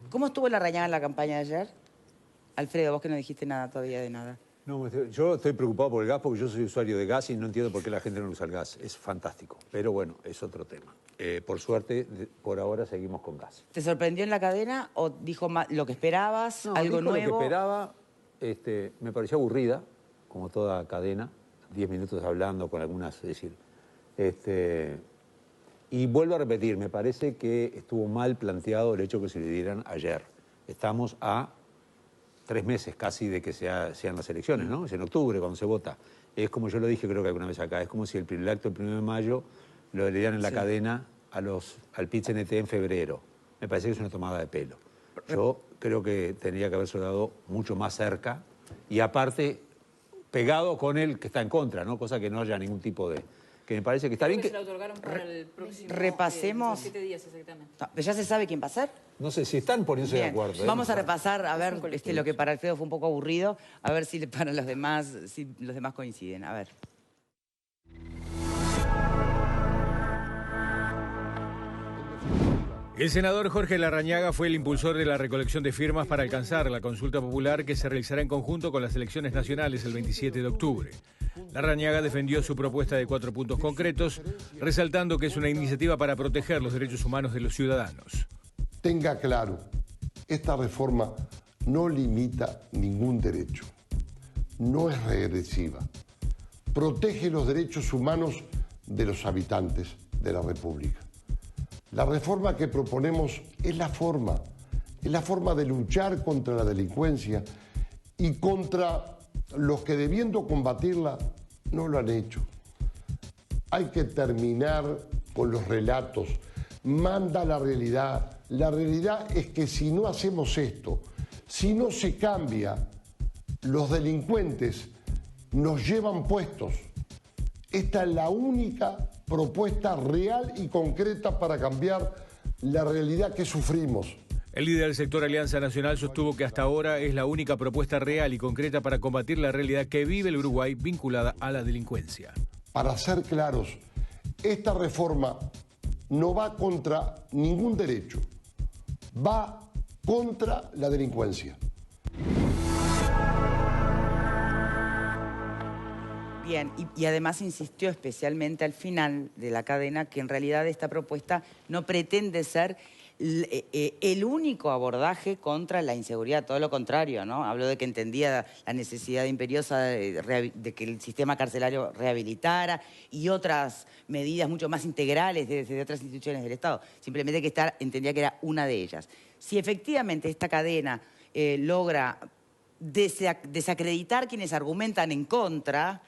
¿Cómo estuvo la Larrañaga en la campaña de ayer? Alfredo, vos que no dijiste nada todavía de nada. No, yo estoy preocupado por el gas porque yo soy usuario de gas y no entiendo por qué la gente no usa el gas. Es fantástico, pero bueno, es otro tema. Por suerte, por ahora seguimos con gas. ¿Te sorprendió en la cadena o dijo lo que esperabas, No, algo dijo nuevo? lo que esperaba, me pareció aburrida, como toda cadena, 10 minutos hablando con algunas, es decir, y vuelvo a repetir, me parece que estuvo mal planteado el hecho que se le dieran ayer. Estamos a 3 meses casi de que sean las elecciones, ¿no? Es en octubre cuando se vota. Es como yo lo dije creo que alguna vez acá, es como si el acto del 1 de mayo lo le dieran en la cadena al PIT-CNT en febrero. Me parece que es una tomada de pelo. Yo creo que tendría que haberse dado mucho más cerca y aparte pegado con el que está en contra, ¿no? Cosa que no haya ningún tipo de... Que me parece que está bien que... Se la otorgaron para el próximo... Repasemos. 7 días exactamente. No, ¿ya se sabe quién va a ser? No sé si están poniéndose de acuerdo. Vamos a repasar, a ver, lo que para Alfredo fue un poco aburrido, a ver si para los demás coinciden. A ver. El senador Jorge Larrañaga fue el impulsor de la recolección de firmas para alcanzar la consulta popular que se realizará en conjunto con las elecciones nacionales el 27 de octubre. Larrañaga defendió su propuesta de 4 puntos concretos, resaltando que es una iniciativa para proteger los derechos humanos de los ciudadanos. Tenga claro, esta reforma no limita ningún derecho, no es regresiva, protege los derechos humanos de los habitantes de la República. La reforma que proponemos es la forma de luchar contra la delincuencia y contra los que debiendo combatirla no lo han hecho. Hay que terminar con los relatos, manda la realidad. La realidad es que si no hacemos esto, si no se cambia, los delincuentes nos llevan puestos. Esta es la única propuesta real y concreta para cambiar la realidad que sufrimos. El líder del sector Alianza Nacional sostuvo que hasta ahora es la única propuesta real y concreta para combatir la realidad que vive el Uruguay vinculada a la delincuencia. Para ser claros, esta reforma no va contra ningún derecho, va contra la delincuencia. Bien, y además insistió especialmente al final de la cadena que en realidad esta propuesta no pretende ser el único abordaje contra la inseguridad, todo lo contrario, ¿no? Habló de que entendía la necesidad imperiosa de que el sistema carcelario rehabilitara y otras medidas mucho más integrales desde otras instituciones del Estado. Simplemente que entendía que era una de ellas. Si efectivamente esta cadena logra desacreditar quienes argumentan en contra,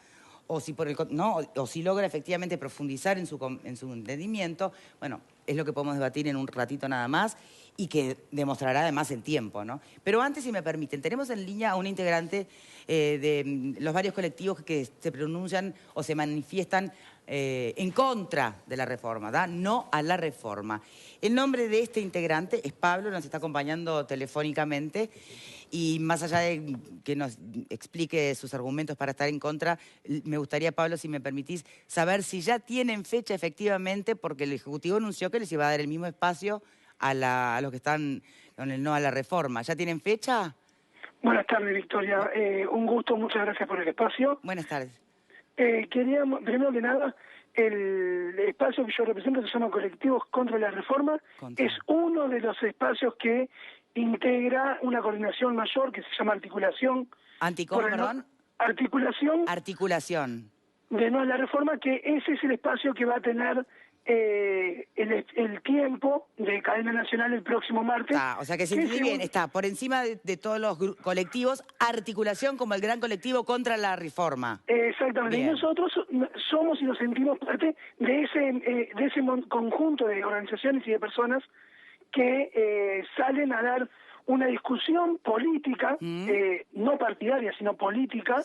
o si logra efectivamente profundizar en su entendimiento, bueno, es lo que podemos debatir en un ratito nada más y que demostrará además el tiempo, ¿no? Pero antes, si me permiten, tenemos en línea a una integrante de los varios colectivos que se pronuncian o se manifiestan en contra de la reforma, ¿da? No a la reforma. El nombre de este integrante es Pablo, nos está acompañando telefónicamente y más allá de que nos explique sus argumentos para estar en contra, me gustaría, Pablo, si me permitís, saber si ya tienen fecha efectivamente, porque el Ejecutivo anunció que les iba a dar el mismo espacio a los que están con el no a la reforma. ¿Ya tienen fecha? Buenas tardes, Victoria. Un gusto, muchas gracias por el espacio. Buenas tardes. Queríamos, primero que nada, el espacio que yo represento, que se llama Colectivos contra la Reforma, es uno de los espacios que integra una coordinación mayor que se llama Articulación. ¿Anticom, perdón? Articulación. Articulación. De no a la reforma, que ese es el espacio que va a tener el tiempo de cadena nacional el próximo martes. O sea que se entiende bien, está por encima de todos los colectivos, Articulación como el gran colectivo contra la reforma. Exactamente, bien. Y nosotros somos y nos sentimos parte de ese conjunto de organizaciones y de personas que salen a dar una discusión política, no partidaria, sino política,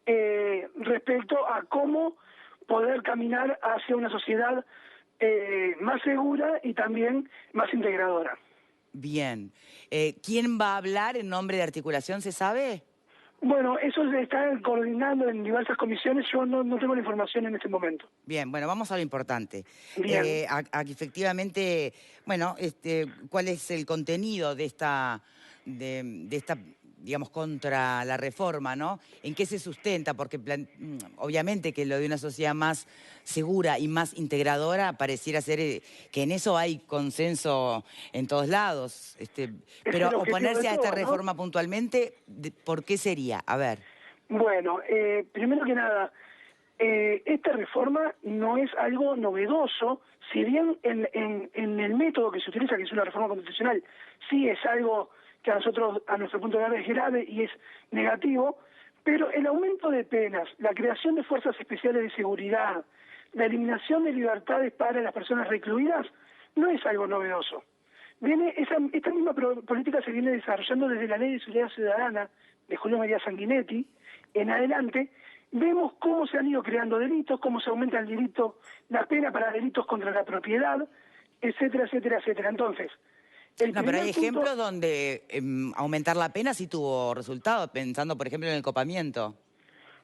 respecto a cómo poder caminar hacia una sociedad más segura y también más integradora. Bien. ¿Quién va a hablar en nombre de Articulación, se sabe? Bueno, eso se está coordinando en diversas comisiones, yo no tengo la información en este momento. Bien, bueno, vamos a lo importante. Bien. A que efectivamente, bueno, ¿cuál es el contenido de esta, digamos, contra la reforma, ¿no? ¿En qué se sustenta? Porque obviamente que lo de una sociedad más segura y más integradora pareciera ser que en eso hay consenso en todos lados. Pero el objetivo oponerse de a esta todo, ¿no? reforma puntualmente, ¿por qué sería? A ver. Bueno, primero que nada, esta reforma no es algo novedoso, si bien en el método que se utiliza, que es una reforma constitucional, sí es algo que a nuestro punto de vista es grave y es negativo, pero el aumento de penas, la creación de fuerzas especiales de seguridad, la eliminación de libertades para las personas recluidas, no es algo novedoso. Esta misma política se viene desarrollando desde la Ley de Seguridad Ciudadana de Julio María Sanguinetti en adelante. Vemos cómo se han ido creando delitos, cómo se aumenta el delito, la pena para delitos contra la propiedad, etcétera, etcétera, etcétera. Entonces, No, pero hay ejemplos donde aumentar la pena sí tuvo resultado, pensando, por ejemplo, en el copamiento.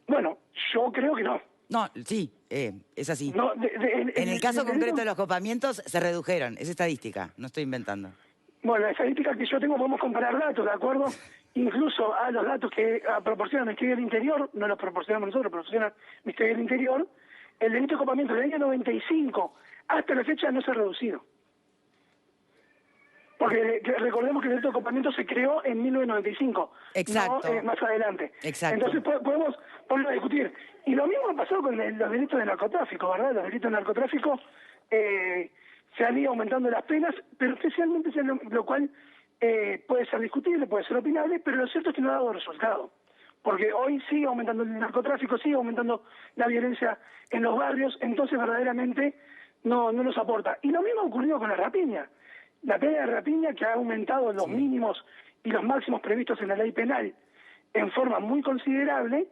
Bueno, yo creo que no. No, sí, es así. No, en el caso concreto de los copamientos se redujeron, es estadística, no estoy inventando. Bueno, la estadística que yo tengo, podemos comparar datos, ¿de acuerdo? Incluso a los datos que proporciona el Ministerio del Interior, no los proporcionamos nosotros, proporciona el Ministerio del Interior, el delito de copamiento del año 95 hasta la fecha no se ha reducido. Porque recordemos que el delito de copamiento se creó en 1995. Exacto. No, más adelante. Exacto. Entonces podemos ponerlo a discutir. Y lo mismo ha pasado con los delitos de narcotráfico, ¿verdad? Los delitos de narcotráfico se han ido aumentando las penas, pero especialmente lo cual puede ser discutible, puede ser opinable, pero lo cierto es que no ha dado resultado. Porque hoy sigue aumentando el narcotráfico, sigue aumentando la violencia en los barrios, entonces verdaderamente no nos aporta. Y lo mismo ha ocurrido con la rapiña. La pena de rapiña, que ha aumentado los mínimos y los máximos previstos en la ley penal en forma muy considerable,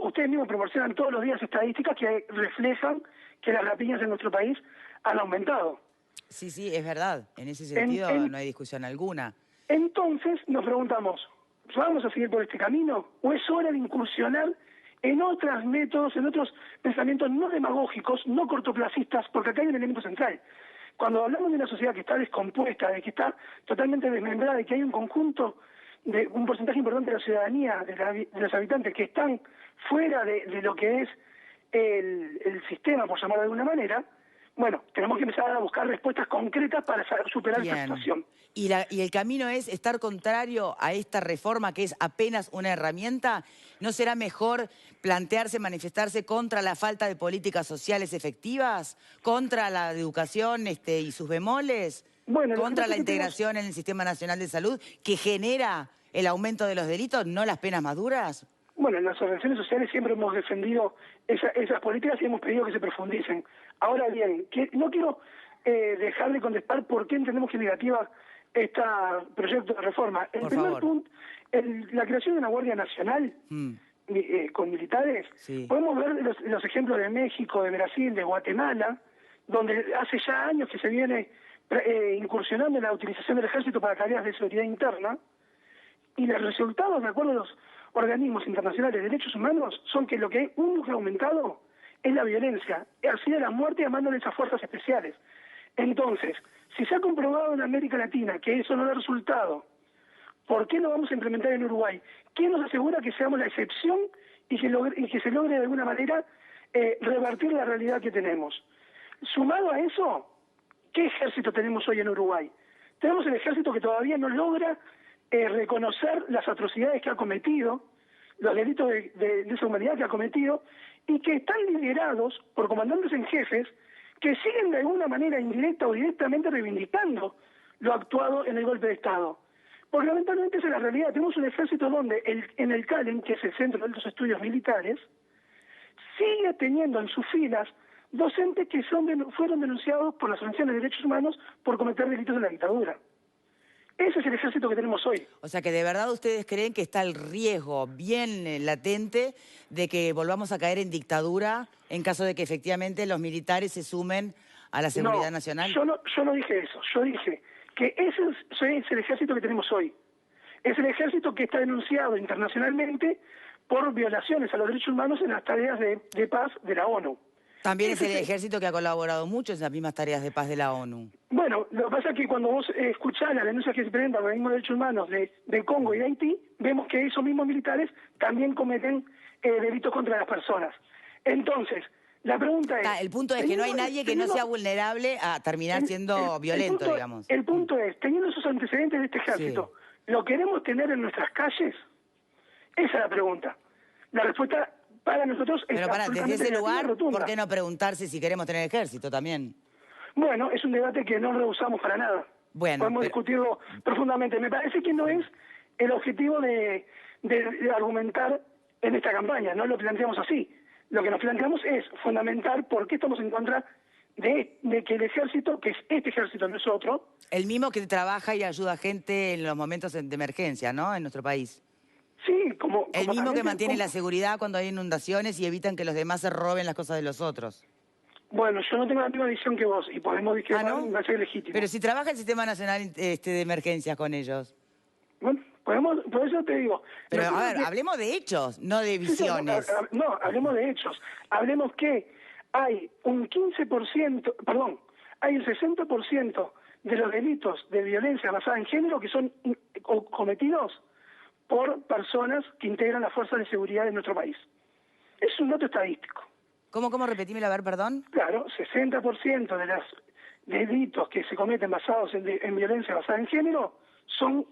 ustedes mismos proporcionan todos los días estadísticas que reflejan que las rapiñas en nuestro país han aumentado. Sí, es verdad. En ese sentido no hay discusión alguna. Entonces nos preguntamos, ¿vamos a seguir por este camino? ¿O es hora de incursionar en otros métodos, en otros pensamientos no demagógicos, no cortoplacistas? Porque acá hay un elemento central. Cuando hablamos de una sociedad que está descompuesta, de que está totalmente desmembrada, de que hay un conjunto, de un porcentaje importante de la ciudadanía, de los habitantes que están fuera de lo que es el sistema, por llamarlo de alguna manera, bueno, tenemos que empezar a buscar respuestas concretas para superar esta situación. ¿Y el camino es estar contrario a esta reforma que es apenas una herramienta? ¿No será mejor plantearse, manifestarse contra la falta de políticas sociales efectivas? ¿Contra la educación y sus bemoles? Bueno, ¿contra la integración en el Sistema Nacional de Salud que genera el aumento de los delitos, no las penas más duras? Bueno, en las organizaciones sociales siempre hemos defendido esas políticas y hemos pedido que se profundicen. Ahora bien, no quiero dejar de contestar por qué entendemos que es negativa este proyecto de reforma. El primer punto, la creación de una Guardia Nacional con militares, podemos ver los ejemplos de México, de Brasil, de Guatemala, donde hace ya años que se viene incursionando en la utilización del ejército para tareas de seguridad interna, y los resultados, de acuerdo a los organismos internacionales de derechos humanos, son que lo que ha aumentado es la violencia, ha sido la muerte llamando a esas fuerzas especiales. Entonces, si se ha comprobado en América Latina que eso no da resultado, ¿por qué lo vamos a implementar en Uruguay? ¿Quién nos asegura que seamos la excepción y que se logre de alguna manera revertir la realidad que tenemos? Sumado a eso, ¿qué ejército tenemos hoy en Uruguay? Tenemos el ejército que todavía no logra reconocer las atrocidades que ha cometido, los delitos de lesa humanidad que ha cometido, y que están liderados por comandantes en jefes que siguen de alguna manera indirecta o directamente reivindicando lo actuado en el golpe de Estado. Porque lamentablemente esa es la realidad. Tenemos un ejército donde en el CALEN, que es el Centro de Altos Estudios Militares, sigue teniendo en sus filas docentes que fueron denunciados por las organizaciones de derechos humanos por cometer delitos de la dictadura. Ese es el ejército que tenemos hoy. O sea que de verdad ustedes creen que está el riesgo bien latente de que volvamos a caer en dictadura en caso de que efectivamente los militares se sumen a la seguridad nacional. Yo no dije eso. Yo dije que ese es el ejército que tenemos hoy. Es el ejército que está denunciado internacionalmente por violaciones a los derechos humanos en las tareas de paz de la ONU. También es el ejército que ha colaborado mucho en las mismas tareas de paz de la ONU. Bueno, lo que pasa es que cuando vos escuchás las denuncias que se presentan por los mismos derechos humanos de Congo y de Haití, vemos que esos mismos militares también cometen delitos contra las personas. Entonces, la pregunta es... El punto es que no hay nadie que no sea vulnerable a terminar siendo violento, digamos. El punto es, teniendo esos antecedentes de este ejército, ¿lo queremos tener en nuestras calles? Esa es la pregunta. La respuesta para nosotros es Pero para, desde ese absolutamente lugar, rotunda. ¿por qué no preguntarse si queremos tener ejército también? Bueno, es un debate que no rehusamos para nada. Bueno, podemos discutirlo profundamente. Me parece que no es el objetivo de argumentar en esta campaña, no lo planteamos así. Lo que nos planteamos es fundamentar por qué estamos en contra de que el ejército, que es este ejército, no es otro... El mismo que trabaja y ayuda a gente en los momentos de emergencia, ¿no? En nuestro país. Sí, como El mismo que también mantiene la seguridad cuando hay inundaciones y evitan que los demás se roben las cosas de los otros. Bueno, yo no tengo la misma visión que vos y podemos discrepar, ¿no? me parece legítimo. Pero si trabaja el Sistema Nacional de Emergencias con ellos. Bueno, podemos, por eso te digo... Pero a nosotros ver, que- hablemos de hechos, no de visiones. No, hablemos de hechos. Hablemos que hay un 15%, perdón, hay el 60% de los delitos de violencia basada en género que son cometidos por personas que integran las fuerzas de seguridad de nuestro país. Es un dato estadístico. ¿Cómo repetímelo, a ver, perdón? Claro, 60% de los delitos que se cometen basados en violencia basada en género son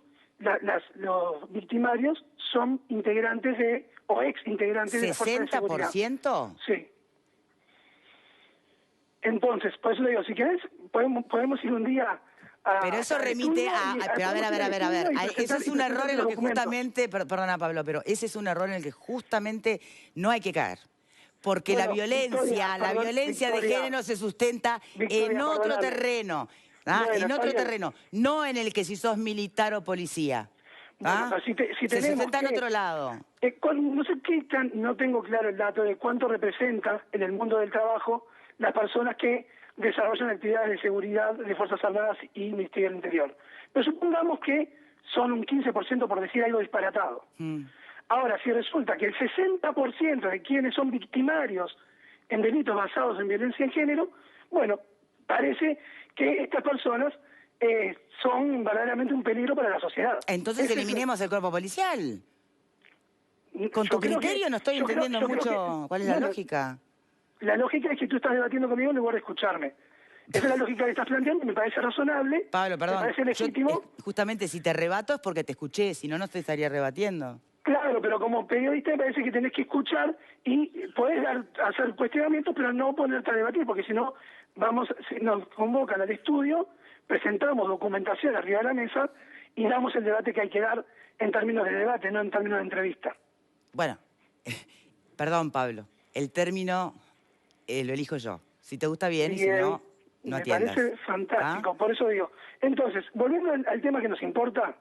los victimarios son integrantes o ex integrantes de las fuerzas de seguridad. ¿60%? Sí. Entonces, por eso le digo, si querés, podemos ir un día a... Pero eso al remite estudio a... y- Pero a ver. estudio y Ese presentar- es y un error presentar en lo los que documentos. justamente... Perdona, Pablo, pero ese es un error en el que justamente no hay que caer. Porque Bueno, la violencia de Victoria, género se sustenta Victoria, en otro perdóname. terreno. Bueno, En está otro bien. terreno. No en el que si sos militar o policía. Bueno, pero si Se tenemos sustenta en que- otro lado. No sé no tengo claro el dato de cuánto representa en el mundo del trabajo las personas que desarrollan actividades de seguridad de Fuerzas Armadas y Ministerio del Interior. Pero supongamos que son un 15% por decir algo disparatado. Ahora, si resulta que el 60% de quienes son victimarios en delitos basados en violencia en género, bueno, parece que estas personas son verdaderamente un peligro para la sociedad. Entonces Ese es eliminemos el cuerpo policial. Con Yo tu creo criterio que- no estoy yo creo- entendiendo yo creo mucho que- cuál es la bueno, lógica. La lógica es que tú estás debatiendo conmigo en lugar de escucharme. Esa es la lógica que estás planteando y me parece razonable. Pablo, perdón. Me parece legítimo. Justamente si te rebato es porque te escuché, si no, no te estaría rebatiendo. Claro, pero como periodista me parece que tenés que escuchar y podés hacer cuestionamientos, pero no ponerte a debatir, porque si no, si nos convocan al estudio, presentamos documentación arriba de la mesa y damos el debate que hay que dar en términos de debate, no en términos de entrevista. Bueno, perdón, Pablo. El término lo elijo yo. Si te gusta bien y si no, no me atiendas. parece fantástico, ¿Ah? por eso digo. Entonces, volviendo al tema que nos importa,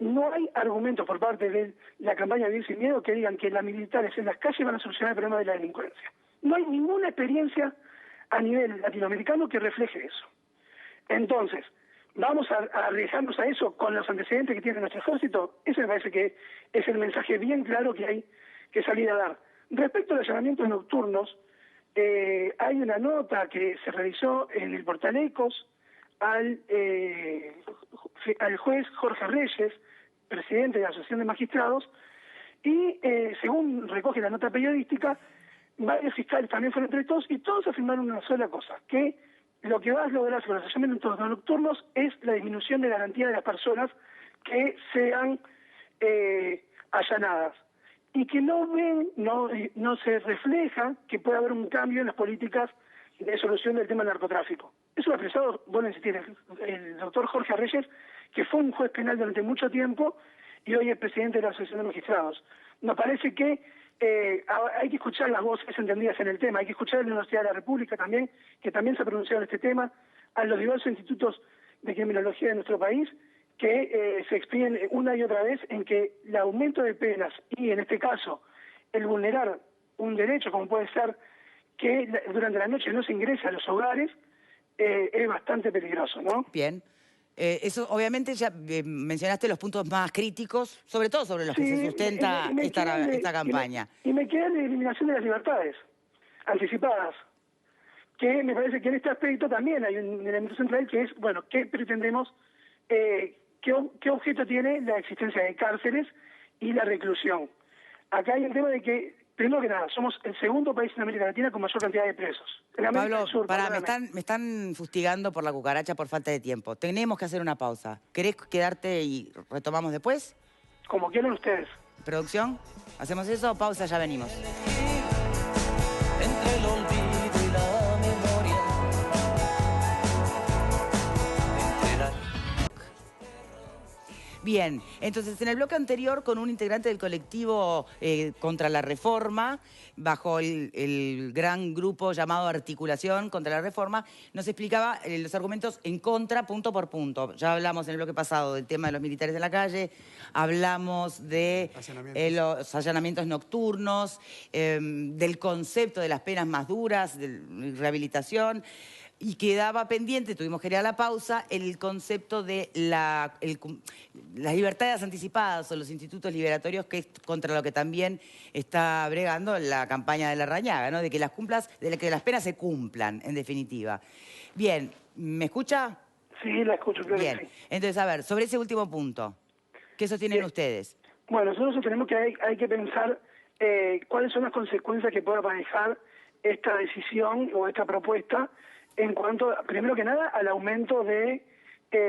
no hay argumentos por parte de la campaña Vivir Sin Miedo que digan que las militares en las calles van a solucionar el problema de la delincuencia. No hay ninguna experiencia a nivel latinoamericano que refleje eso. Entonces, ¿vamos a arriesgarnos a eso con los antecedentes que tiene nuestro ejército? Ese me parece que es el mensaje bien claro que hay que salir a dar. Respecto a los allanamientos nocturnos, hay una nota que se realizó en el portal Ecos al juez Jorge Reyes, presidente de la Asociación de Magistrados, y según recoge la nota periodística, varios fiscales también fueron entrevistados y todos afirmaron una sola cosa, que lo que va a lograr con los allanamientos nocturnos es la disminución de garantía de las personas que sean allanadas y que no se refleja que pueda haber un cambio en las políticas de solución del tema del narcotráfico. Eso lo ha expresado, bueno, insistir, el doctor Jorge Reyes, que fue un juez penal durante mucho tiempo y hoy es presidente de la Asociación de Magistrados. Nos parece que hay que escuchar las voces entendidas en el tema, hay que escuchar a la Universidad de la República también, que también se ha pronunciado en este tema, a los diversos institutos de criminología de nuestro país, que se expiden una y otra vez en que el aumento de penas y, en este caso, el vulnerar un derecho, como puede ser que durante la noche no se ingresa a los hogares, es bastante peligroso, ¿no? Bien. Eso, obviamente, ya mencionaste los puntos más críticos, sobre todo sobre los que se sustenta esta campaña. Y me queda la eliminación de las libertades anticipadas, que me parece que en este aspecto también hay un elemento central que es, bueno, ¿qué pretendemos, qué objeto tiene la existencia de cárceles y la reclusión? Acá hay el tema de que, primero que nada, somos el segundo país en América Latina con mayor cantidad de presos. En América Pablo, del Sur, me están fustigando por la cucaracha por falta de tiempo. Tenemos que hacer una pausa. ¿Querés quedarte y retomamos después? como quieran ustedes. ¿Producción? ¿Hacemos eso? Pausa, ya venimos. Entre el olvido y la memoria, entre la... Bien, entonces en el bloque anterior con un integrante del colectivo contra la reforma, bajo el gran grupo llamado Articulación contra la Reforma, nos explicaba los argumentos en contra punto por punto. Ya hablamos en el bloque pasado del tema de los militares en la calle, hablamos de los allanamientos nocturnos, del concepto de las penas más duras, de rehabilitación. Y quedaba pendiente, tuvimos que ir a la pausa, el concepto de las libertades anticipadas o los institutos liberatorios, que es contra lo que también está bregando la campaña de Larrañaga, ¿no? De que que las penas se cumplan, en definitiva. Bien, ¿me escucha? Sí, la escucho, claro. Bien, que sí. entonces, a ver, sobre ese último punto, ¿qué sostienen ustedes? Bueno, nosotros tenemos que hay que pensar cuáles son las consecuencias que pueda manejar esta decisión o esta propuesta en cuanto, primero que nada, al aumento de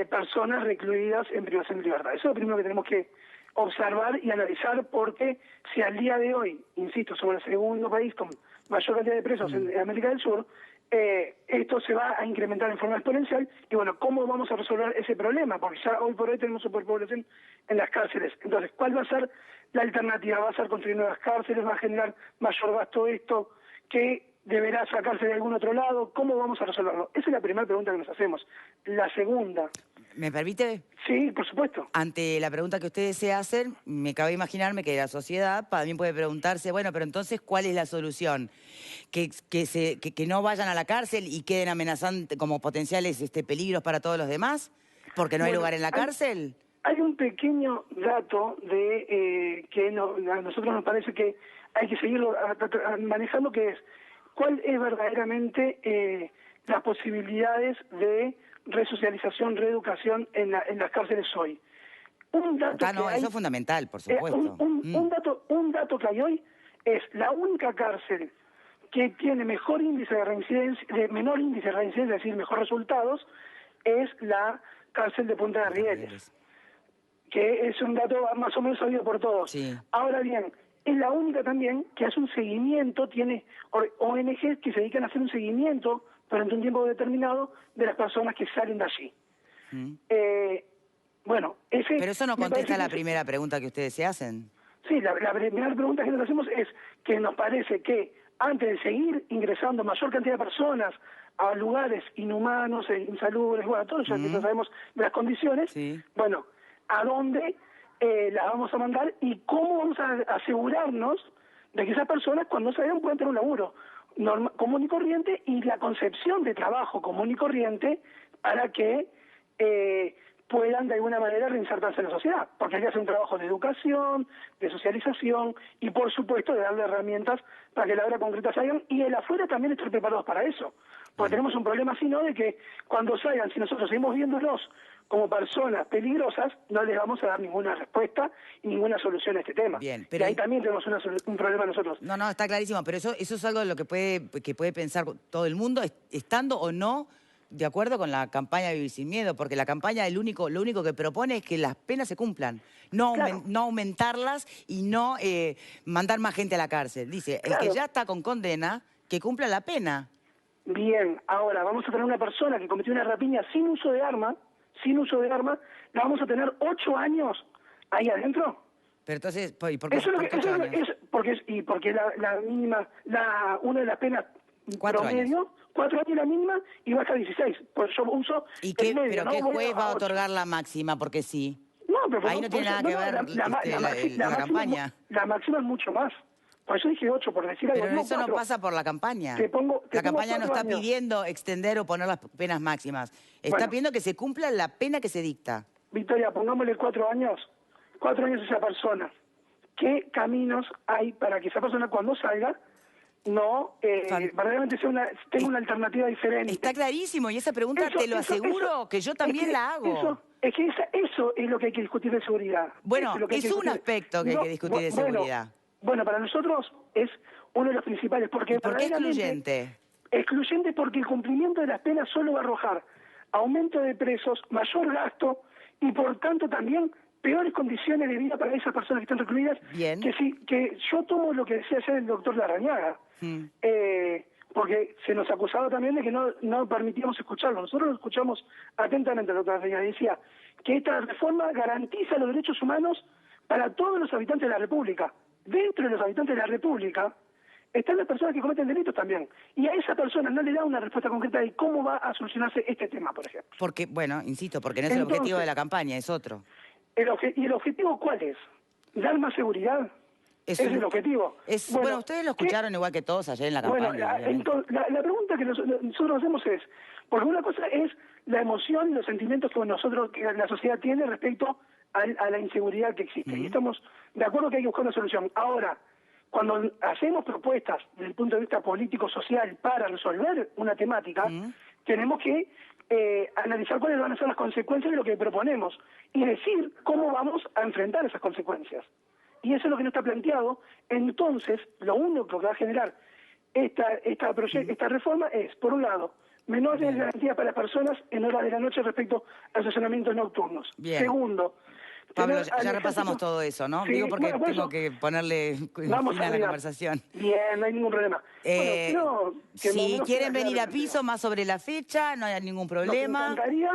personas recluidas en privación de libertad. Eso es lo primero que tenemos que observar y analizar, porque si al día de hoy, insisto, somos el segundo país con mayor cantidad de presos en América del Sur, esto se va a incrementar en forma exponencial. Y bueno, ¿cómo vamos a resolver ese problema? Porque ya hoy por hoy tenemos superpoblación en las cárceles. Entonces, ¿cuál va a ser la alternativa? ¿Va a ser construir nuevas cárceles? ¿Va a generar mayor gasto esto? ¿Qué deberá sacarse de algún otro lado? ¿Cómo vamos a resolverlo? Esa es la primera pregunta que nos hacemos. La segunda... ¿Me permite? Sí, por supuesto. Ante la pregunta que ustedes se hacen, me cabe imaginarme que la sociedad también puede preguntarse, bueno, pero entonces, ¿cuál es la solución? ¿Que no vayan a la cárcel y queden amenazantes como potenciales peligros para todos los demás? ¿Porque no hay lugar en la cárcel? Hay un pequeño dato de que a nosotros nos parece que hay que seguirlo manejando, que es cuál es verdaderamente las posibilidades de resocialización, reeducación en las cárceles hoy. Un dato eso es fundamental, por supuesto. Un dato que hay hoy es la única cárcel que tiene menor índice de reincidencia, es decir, mejores resultados, es la cárcel de Punta de Rieles, que es un dato más o menos sabido por todos. Sí. Ahora bien, es la única también que hace un seguimiento, tiene ONGs que se dedican a hacer un seguimiento durante un tiempo determinado de las personas que salen de allí. Bueno, pero eso no contesta la primera pregunta que ustedes se hacen. Sí, la primera pregunta que nos hacemos es que nos parece que antes de seguir ingresando mayor cantidad de personas a lugares inhumanos, insalubres, bueno, todo eso que sabemos de las condiciones, sí. Bueno, ¿a dónde las vamos a mandar y cómo vamos a asegurarnos de que esas personas, cuando salgan, puedan tener un laburo común y corriente y la concepción de trabajo común y corriente para que puedan de alguna manera reinsertarse en la sociedad? Porque hay que hacer un trabajo de educación, de socialización y, por supuesto, de darle herramientas para que la obra concreta salgan y el afuera también estar preparados para eso. Porque tenemos un problema así, ¿no?, de que cuando salgan, si nosotros seguimos viéndolos como personas peligrosas, no les vamos a dar ninguna respuesta y ninguna solución a este tema. Bien, pero y ahí también tenemos un problema nosotros. No, está clarísimo, pero eso es algo de lo que puede pensar todo el mundo, estando o no de acuerdo con la campaña de Vivir Sin Miedo, porque la campaña lo único que propone es que las penas se cumplan, no aumentarlas y no mandar más gente a la cárcel. Dice, el que ya está con condena, que cumpla la pena. Bien, ahora vamos a tener una persona que cometió una rapiña sin uso de arma, la vamos a tener 8 años ahí adentro. Pero entonces, ¿por qué? Eso es porque la mínima, una de las penas 4 promedio, años. 4 años la mínima y va hasta 16. Pues yo uso el medio, ¿Pero qué juez va a otorgar la máxima? Porque sí. No, pero ahí no tiene nada que ver la campaña. La máxima es mucho más. Pues yo dije 8 por decir algo. Pero no eso no 4. pasa por la campaña. Te pongo La campaña no 4 está años. pidiendo extender o poner las penas máximas. Está Bueno. pidiendo que se cumpla la pena que se dicta. Victoria, pongámosle 4 años. 4 años a esa persona. ¿Qué caminos hay para que esa persona cuando salga no verdaderamente tenga una alternativa diferente? Está clarísimo, y esa pregunta Eso- te lo eso- aseguro eso- que yo es también que la hago. Eso es lo que hay que discutir de seguridad. Bueno, Eso lo que hay es que un discutir. aspecto que hay que discutir de seguridad. Bueno, para nosotros es uno de los principales. Porque ¿Y por qué verdaderamente- excluyente? Excluyente porque el cumplimiento de las penas solo va a arrojar aumento de presos, mayor gasto y por tanto también peores condiciones de vida para esas personas que están recluidas. Bien. Que yo tomo lo que decía ayer el doctor Larrañaga, porque se nos acusaba también de que no permitíamos escucharlo. Nosotros lo escuchamos atentamente al doctor Larrañaga. Decía que esta reforma garantiza los derechos humanos para todos los habitantes de la República. Dentro de los habitantes de la República están las personas que cometen delitos también. Y a esa persona no le da una respuesta concreta de cómo va a solucionarse este tema, por ejemplo. Porque, bueno, insisto, porque no es el Entonces- objetivo de la campaña, es otro. ¿Y el objetivo cuál es? ¿Dar más seguridad? Es Ese un- es el objetivo. Bueno, ustedes lo ¿qué? escucharon igual que todos ayer en la Bueno, campaña. obviamente. la pregunta que nosotros hacemos es, porque una cosa es la emoción y los sentimientos que la sociedad tiene respecto a la inseguridad que existe. Y estamos de acuerdo que hay que buscar una solución. Ahora, cuando hacemos propuestas desde el punto de vista político-social para resolver una temática, tenemos que analizar cuáles van a ser las consecuencias de lo que proponemos y decir cómo vamos a enfrentar esas consecuencias. Y eso es lo que no está planteado. Entonces, lo único que va a generar esta reforma es, por un lado, menores garantías para las personas en horas de la noche respecto a estacionamientos nocturnos. Bien. Segundo, Pablo, tener al ya repasamos ejército- todo eso, ¿no? Sí, Digo porque bueno, por tengo eso que ponerle fin vamos a la mirar. conversación. Bien, no hay ningún problema. Bueno, quiero que más o Si menos quieren quede venir a claro. piso, más sobre la fecha, no hay ningún Nos problema. encantaría.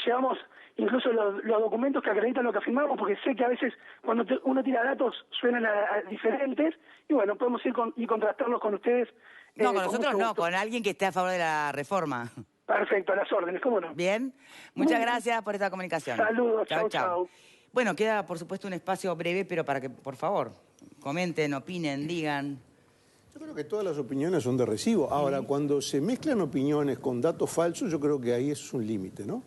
Llevamos incluso los documentos que acreditan lo que afirmamos, porque sé que a veces cuando uno tira datos suenan a diferentes, y bueno, podemos ir y contrastarlos con ustedes. No, con mucho nosotros no, gusto. con alguien que esté a favor de la reforma. Perfecto, a las órdenes, ¿cómo no? Bien, Muy muchas bien. gracias por esta comunicación. Saludos, chau, chau. Bueno, queda por supuesto un espacio breve, pero para que, por favor, comenten, opinen, digan. Yo creo que todas las opiniones son de recibo. Ahora, cuando se mezclan opiniones con datos falsos, yo creo que ahí es un límite, ¿no?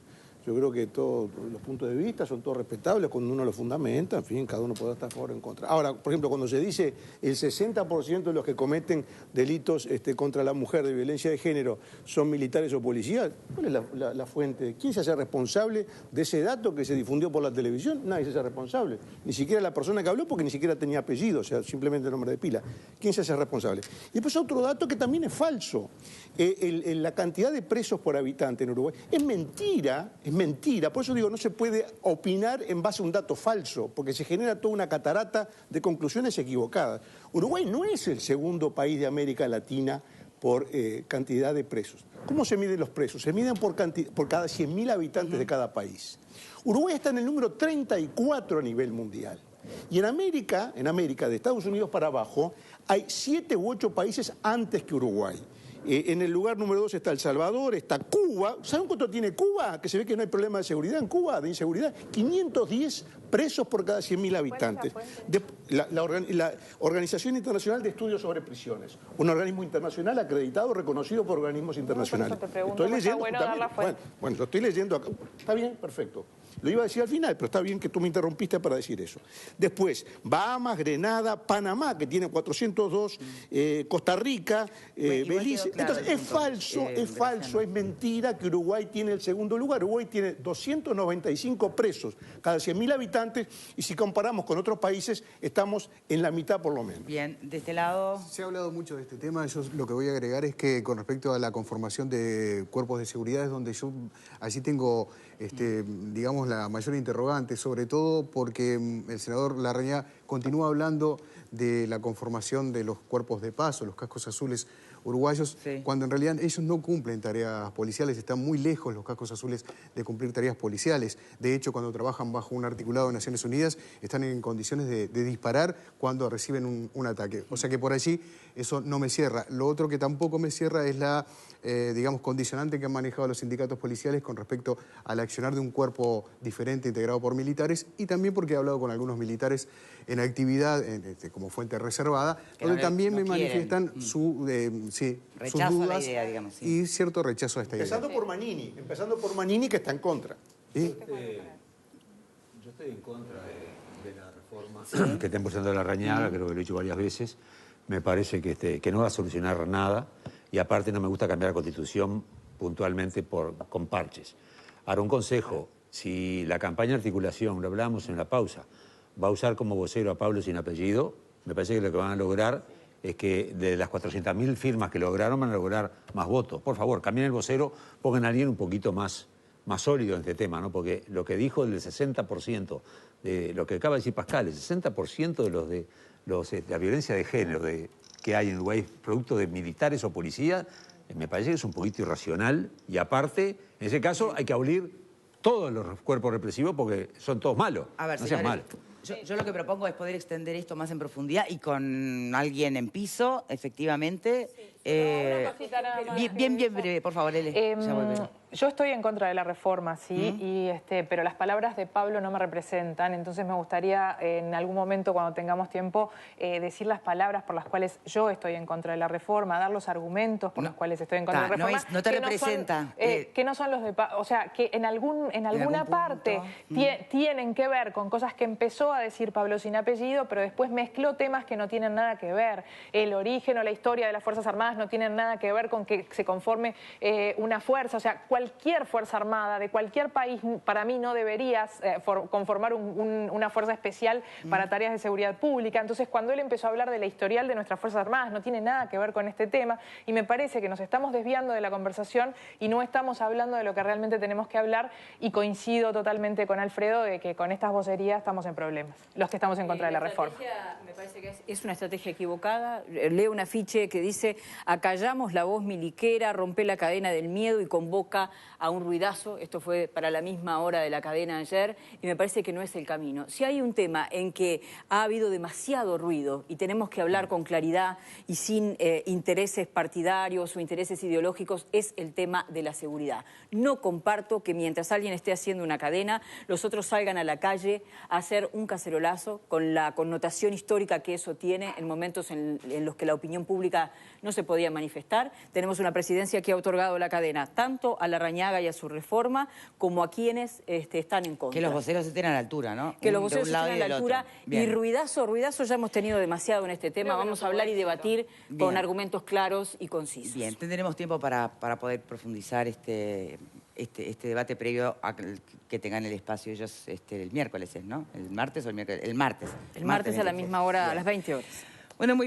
Yo creo que todos los puntos de vista son todos respetables cuando uno los fundamenta, en fin, cada uno puede estar a favor o en contra. Ahora, por ejemplo, cuando se dice el 60% de los que cometen delitos contra la mujer de violencia de género son militares o policías, ¿cuál es la fuente? ¿Quién se hace responsable de ese dato que se difundió por la televisión? Nadie se hace responsable. Ni siquiera la persona que habló, porque ni siquiera tenía apellido, o sea, simplemente nombre de pila. ¿Quién se hace responsable? Y después otro dato que también es falso. La cantidad de presos por habitante en Uruguay es mentira. Por eso digo, no se puede opinar en base a un dato falso, porque se genera toda una catarata de conclusiones equivocadas. Uruguay no es el segundo país de América Latina por cantidad de presos. ¿Cómo se miden los presos? Se miden por cada 100.000 habitantes de cada país. Uruguay está en el número 34 a nivel mundial. Y en América, de Estados Unidos para abajo, hay 7 u 8 países antes que Uruguay. En el lugar número 2 está El Salvador, está Cuba. ¿Saben cuánto tiene Cuba? Que se ve que no hay problema de seguridad en Cuba, de inseguridad. 510 presos por cada 100.000 habitantes. La Organización Internacional de Estudios sobre Prisiones. Un organismo internacional acreditado, reconocido por organismos internacionales. Por eso te pregunto, está bueno dar la fuente. Bueno, lo estoy leyendo acá. Está bien, perfecto. Lo iba a decir al final, pero está bien que tú me interrumpiste para decir eso. Después, Bahamas, Grenada, Panamá, que tiene 402, Costa Rica, Igual Belice. quedó claro Entonces, el es punto, falso, Graciano. es mentira que Uruguay tiene el segundo lugar. Uruguay tiene 295 presos cada 100.000 habitantes y si comparamos con otros países, estamos en la mitad por lo menos. Bien, de este lado... Se ha hablado mucho de este tema. Yo lo que voy a agregar es que con respecto a la conformación de cuerpos de seguridad es donde yo así tengo, digamos, la mayor interrogante, sobre todo porque el senador Larrañaga continúa hablando de la conformación de los cuerpos de paso, los cascos azules uruguayos, Sí. cuando en realidad ellos no cumplen tareas policiales, están muy lejos los cascos azules de cumplir tareas policiales. De hecho, cuando trabajan bajo un articulado de Naciones Unidas, están en condiciones de disparar cuando reciben un ataque. O sea que por allí eso no me cierra. Lo otro que tampoco me cierra es la, digamos, condicionante que han manejado los sindicatos policiales con respecto al accionar de un cuerpo diferente integrado por militares y también porque he hablado con algunos militares en actividad, como fuente reservada, Que donde no también me quieren. manifiestan sus Rechazo a la dudas idea, digamos, sí. y cierto rechazo a esta idea. Empezando por Manini, que está en contra. ¿Sí? Yo estoy en contra de la reforma que está impulsando Larrañaga, creo que lo he dicho varias veces. Me parece que no va a solucionar nada y aparte no me gusta cambiar la Constitución puntualmente con parches. Ahora, un consejo, si la campaña de articulación, lo hablábamos en la pausa, va a usar como vocero a Pablo sin apellido, me parece que lo que van a lograr es que de las 400.000 firmas que lograron van a lograr más votos. Por favor, cambien el vocero, pongan a alguien un poquito más sólido en este tema, ¿no? Porque lo que dijo del 60%, de lo que acaba de decir Pascal, el 60% de la violencia de género que hay en Uruguay, producto de militares o policías, me parece que es un poquito irracional y aparte, en ese caso, hay que abolir todos los cuerpos represivos porque son todos malos. A ver, no sean señores, malos. yo lo que propongo es poder extender esto más en profundidad y con alguien en piso, efectivamente. Una cosita nada más. Bien breve, por favor, Ele. Ya volveré. Yo estoy en contra de la reforma, sí, pero las palabras de Pablo no me representan, entonces me gustaría en algún momento, cuando tengamos tiempo, decir las palabras por las cuales yo estoy en contra de la reforma, dar los argumentos por los cuales estoy en contra de la reforma. No te representa. Que no son los de Pablo, o sea, que en alguna parte tienen que ver con cosas que empezó a decir Pablo sin apellido, pero después mezcló temas que no tienen nada que ver. El origen o la historia de las Fuerzas Armadas no tienen nada que ver con que se conforme una fuerza, o sea, cualquier Fuerza Armada de cualquier país, para mí no debería conformar una fuerza especial para tareas de seguridad pública. Entonces, cuando él empezó a hablar de la historial de nuestras Fuerzas Armadas, no tiene nada que ver con este tema y me parece que nos estamos desviando de la conversación y no estamos hablando de lo que realmente tenemos que hablar y coincido totalmente con Alfredo de que con estas vocerías estamos en problemas, los que estamos en contra de la reforma. Me parece que es una estrategia equivocada. Leo un afiche que dice: acallamos la voz miliquera, rompe la cadena del miedo y convoca a un ruidazo. Esto fue para la misma hora de la cadena ayer y me parece que no es el camino. Si hay un tema en que ha habido demasiado ruido y tenemos que hablar con claridad y sin intereses partidarios o intereses ideológicos, es el tema de la seguridad. No comparto que mientras alguien esté haciendo una cadena, los otros salgan a la calle a hacer un cacerolazo con la connotación histórica que eso tiene en momentos en los que la opinión pública no se podía manifestar. Tenemos una presidencia que ha otorgado la cadena tanto a Larrañaga y a su reforma como a quienes están en contra. Que los voceros estén a la altura, ¿no? Que los voceros estén a la altura. Y ruidazo ya hemos tenido demasiado en este tema. Vamos a hablar y debatir con argumentos claros y concisos. Bien, tendremos tiempo para poder profundizar este debate previo a que tengan el espacio ellos el miércoles, ¿no? ¿El martes o el miércoles? El martes. El martes a la misma hora, a las 20 horas. Bueno, muy